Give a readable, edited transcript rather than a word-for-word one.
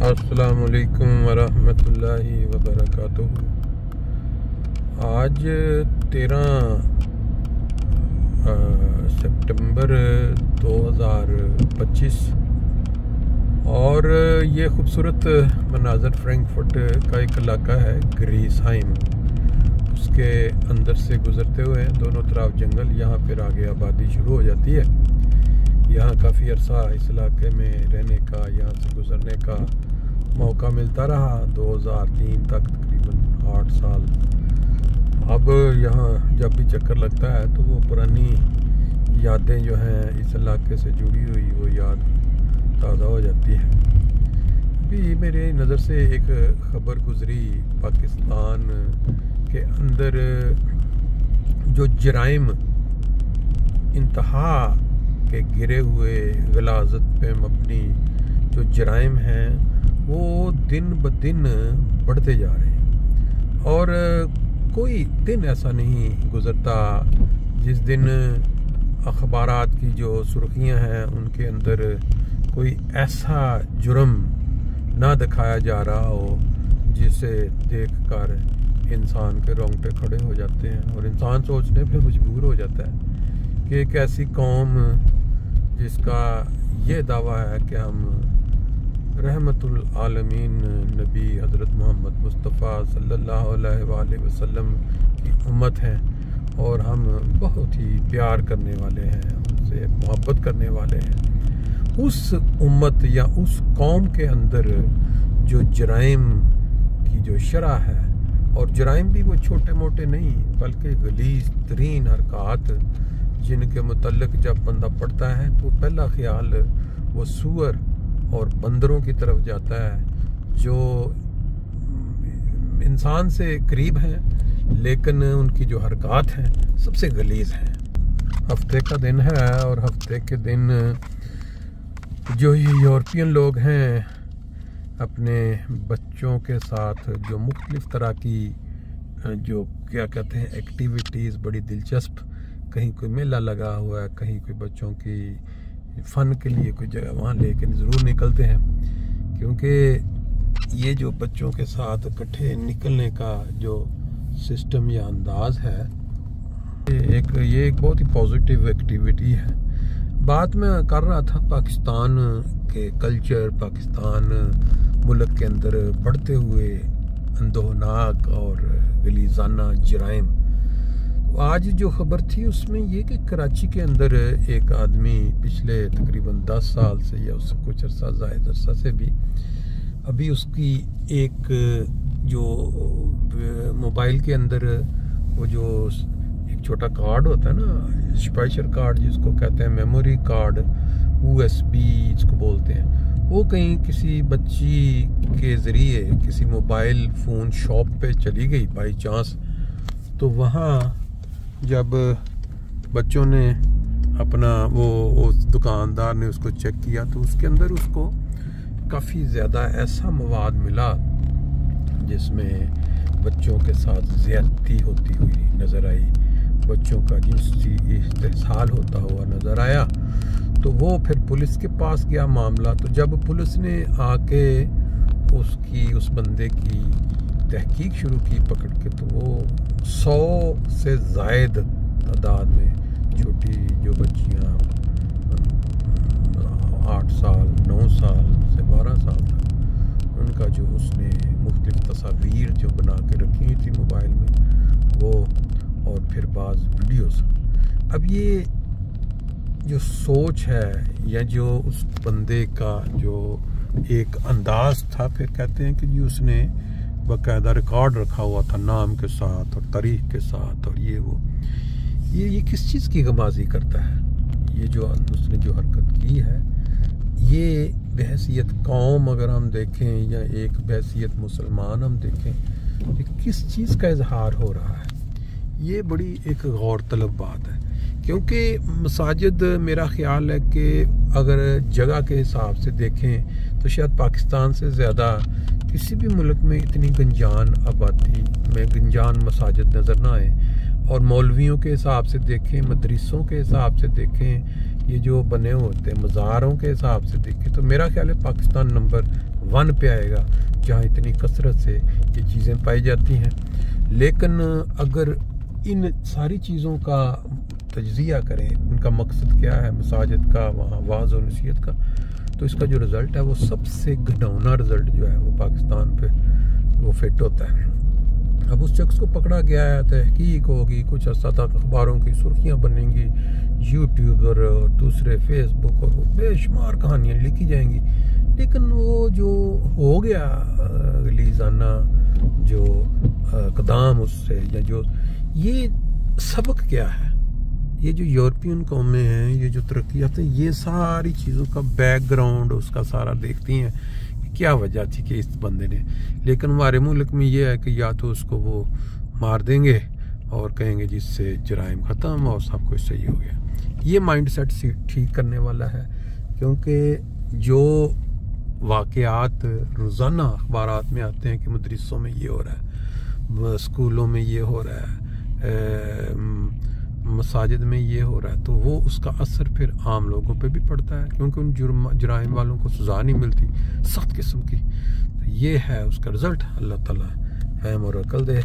अस्सलाम वालेकुम वरहमतुल्लाहि वबरकातुहू। आज 13 सितंबर 2025 और ये खूबसूरत मनाज़र फ्रैंकफर्ट का एक इलाका है ग्रीसहाइम। उसके अंदर से गुज़रते हुए दोनों तरफ जंगल, यहाँ फिर आगे आबादी शुरू हो जाती है। यहाँ काफ़ी अरसा इस इलाके में रहने का, यहाँ से गुज़रने का मौका मिलता रहा। 2003 तक तकरीबन 8 साल। अब यहाँ जब भी चक्कर लगता है तो वो पुरानी यादें जो हैं इस इलाके से जुड़ी हुई, वो याद ताज़ा हो जाती है। अभी मेरे नज़र से एक ख़बर गुज़री, पाकिस्तान के अंदर जो जराइम इंतहा के गिरे हुए गलाज़त पे मबनी जो जराइम हैं वो दिन ब दिन बढ़ते जा रहे हैं। और कोई दिन ऐसा नहीं गुज़रता जिस दिन अखबारात की जो सुर्खियां हैं उनके अंदर कोई ऐसा जुर्म ना दिखाया जा रहा हो जिसे देखकर इंसान के रोंगटे खड़े हो जाते हैं और इंसान सोचने पे मजबूर हो जाता है कि एक ऐसी कौम जिसका ये दावा है कि हम रहमतुल आलमीन नबी हज़रत मोहम्मद मुस्तफ़ा सल्लल्लाहु अलैहि वसल्लम की उम्मत हैं और हम बहुत ही प्यार करने वाले हैं, उनसे मोहब्बत करने वाले हैं, उस उम्मत या उस कौम के अंदर जो जराइम की जो शरह है, और जराइम भी वो छोटे मोटे नहीं बल्कि गलीज़ तरीन हरकत जिनके मुतल्लिक जब बंदा पढ़ता है तो पहला ख्याल वो सूअर और बंदरों की तरफ जाता है जो इंसान से करीब हैं लेकिन उनकी जो हरकत हैं सबसे गलीज़ हैं। हफ्ते का दिन है और हफ्ते के दिन जो ये यूरोपियन लोग हैं अपने बच्चों के साथ जो मुख्तलिफ़ तरह की जो क्या कहते हैं एक्टिविटीज़, बड़ी दिलचस्प, कहीं कोई मेला लगा हुआ है, कहीं कोई बच्चों की फ़न के लिए कोई जगह, वहाँ लेके ज़रूर निकलते हैं। क्योंकि ये जो बच्चों के साथ इकट्ठे निकलने का जो सिस्टम या अंदाज़ है ये एक बहुत ही पॉजिटिव एक्टिविटी है। बात मैं कर रहा था पाकिस्तान के कल्चर, पाकिस्तान मुल्क के अंदर बढ़ते हुए अंदोहनाक और गलीज़ाना जराइम। आज जो खबर थी उसमें ये कि कराची के अंदर एक आदमी पिछले तकरीबन 10 साल से या उससे कुछ अरसा ज़ायद अरसा से भी अभी उसकी एक जो मोबाइल के अंदर वो जो एक छोटा कार्ड होता है ना, स्पेशल कार्ड जिसको कहते हैं, मेमोरी कार्ड, USB इसको बोलते हैं, वो कहीं किसी बच्ची के ज़रिए किसी मोबाइल फ़ोन शॉप पे चली गई बाई चांस। तो वहाँ जब बच्चों ने अपना वो उस दुकानदार ने उसको चेक किया तो उसके अंदर उसको काफ़ी ज़्यादा ऐसा मवाद मिला जिसमें बच्चों के साथ ज़्यादती होती हुई नज़र आई, बच्चों का जिनसी इस्तेहसाल होता हुआ नज़र आया। तो वो फिर पुलिस के पास गया मामला। तो जब पुलिस ने आके उस बंदे की तहकीक शुरू की पकड़ के, तो वो 100 से ज़ायद तादाद में छोटी जो बच्चियाँ 8 साल 9 साल से 12 साल तक, उनका जो उसने मुख्तलिफ तस्वीर जो बना के रखी हुई थी मोबाइल में वो, और फिर बाज़ वीडियोस। अब ये जो सोच है या जो उस बंदे का जो एक अंदाज था, फिर कहते हैं कि जी उसने बाकायदा रिकॉर्ड रखा हुआ था नाम के साथ और तारीख के साथ और ये वो, ये किस चीज़ की गमाजी करता है? ये जो उसने जो हरकत की है ये बहैसियत कौम अगर हम देखें या एक बहैसियत मुसलमान हम देखें, ये किस चीज़ का इजहार हो रहा है? ये बड़ी एक गौर तलब बात है। क्योंकि मसाजिद मेरा ख्याल है कि अगर जगह के हिसाब से देखें तो शायद पाकिस्तान से ज़्यादा किसी भी मुल्क में इतनी गंजान आबादी में गंजान मसाजिद नज़र ना आए। और मौलवियों के हिसाब से देखें, मदरसों के हिसाब से देखें, ये जो बने होते हैं मज़ारों के हिसाब से देखें तो मेरा ख्याल है पाकिस्तान नंबर 1 पे आएगा जहाँ इतनी कसरत से ये चीज़ें पाई जाती हैं। लेकिन अगर इन सारी चीज़ों का तज्ज़िया करें, उनका मकसद क्या है, मसाजिद का, वहाँ वाज़ और नसीहत का, तो इसका जो रिज़ल्ट है वो सबसे घिनौना रिज़ल्ट जो है वो पाकिस्तान पे वो फिट होता है। अब उस शख्स को पकड़ा गया है, तहकीक होगी, कुछ अर्सा तक अखबारों की सुर्खियाँ बनेंगी, यूट्यूब और दूसरे फेसबुक और वो बेशुमार कहानियाँ लिखी जाएंगी, लेकिन वो जो हो गया रिलीज़ाना जो कदम उससे, या जो ये सबक क्या है, ये जो यूरोपियन कौमें हैं, ये जो तरक्की याफ्ता हैं, ये सारी चीज़ों का बैकग्राउंड उसका सारा देखती हैं कि क्या वजह थी कि इस बंदे ने। लेकिन हमारे मुल्क में ये है कि या तो उसको वो मार देंगे और कहेंगे जिससे जराइम ख़त्म और सब कुछ सही हो गया। ये माइंड सेट ठीक करने वाला है, क्योंकि जो वाक़यात रोज़ाना अखबारात में आते हैं कि मदरसों में ये हो रहा है, स्कूलों में ये हो रहा है, मसाजिद में ये हो रहा है, तो वो उसका असर फिर आम लोगों पे भी पड़ता है, क्योंकि उन जराइम वालों को सज़ा नहीं मिलती सख्त किस्म की। तो ये है उसका रिज़ल्ट। अल्लाह ताला फ़हम और अक़ल दे।